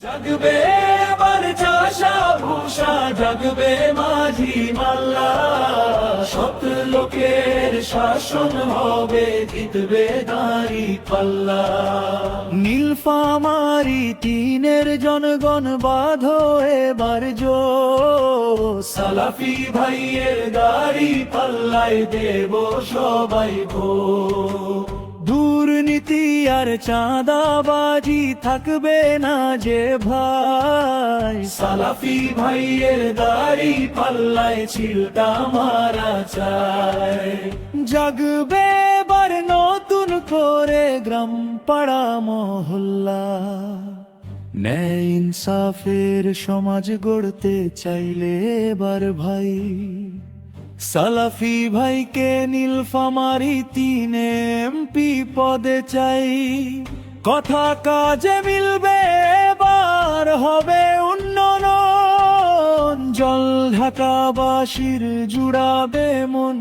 জাগবে এবার চাষা ভূষা, জাগবে মাঝি মাল্লা, সৎ লোকের শাসন হবে, জিতবে দাঁড়ি পাল্লা। নীলফামারী তিনের জনগণ বাঁধো এবার জোশ, সালাফি ভাইয়ের দাড়ি পাল্লায় দেব সবাই ভোট। দুর্নীতি আর চাঁদাবাজি থাকবে না যে ভাই, সালাফি ভাইয়ের দাড়ি পাল্লায় চিলটা মারা চায়। জাগবে এবার নতুন করে গ্রাম পাড়া মহল্লা, ন্যায় ইনসাফের সমাজ গড়তে চাইলে এবার ভাই, সালাফি ভাইকে নীলফামারী তিন এমপি পদে চাই। কথা কাজে মিলবে এবার হবে উন্নয়ন, জল ঢাকাবাসীর জুড়াবে মন।